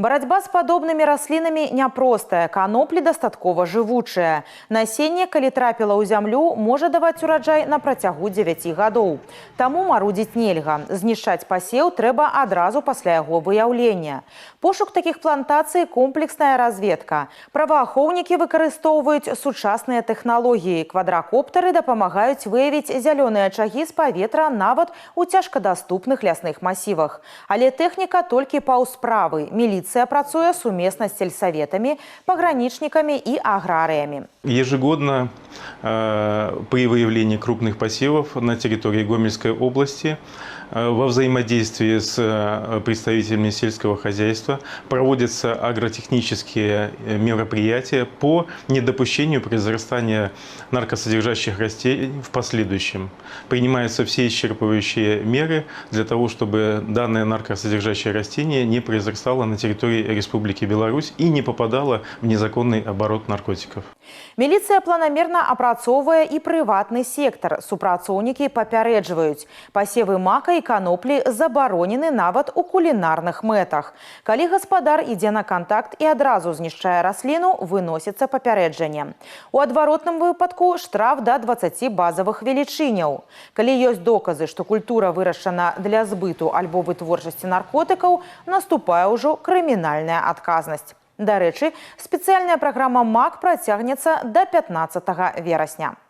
Барацьба з падобнымі раслінамі няпростая, каноплі дастаткова жывучыя. Насенне, калі трапіла ў зямлю, можа даваць ураджай на працягу 9 гадоў. Таму марудзіць нельга. Знішчаць пасеў трэба адразу пасля яго выяўлення. Пошук такіх плантацый – комплексная разведка. Праваахоўнікі выкарыстоўваюць сучасныя тэхналогіі. Квадракоптары дапамагаюць выявіць зялёныя ачагі з паветра нават у цяжкадаступных лясных масівах. Але тэхніка толькі паўсправы. Милиция працуе суместно с сельсоветами, пограничниками и аграриями. Ежегодно при выявлении крупных посевов на территории Гомельской области во взаимодействии с представителями сельского хозяйства проводятся агротехнические мероприятия по недопущению произрастания наркосодержащих растений в последующем. Принимаются все исчерпывающие меры для того, чтобы данное наркосодержащее растение не произрастало на территории Республики Беларусь и не попадало в незаконный оборот наркотиков. Милиция планомерно апрацоўвае и приватный сектор. Супрацоўнікі папярэджваюць. Пасевы мака и каноплі забаронены нават у кулінарных мэтах. Калі гаспадар ідзе на контакт и адразу знішчае расліну, выносіцца папярэджанне. У адваротным выпадку штраф до 20 базовых велічыняў. Калі ёсць доказы, што культура вырашана для збыту альбо вытворчасці наркотыкаў, наступае ўжо крымінальная адказнасць. Дарэчы, спецыяльная праграма МАК працягнецца до 15 верасня.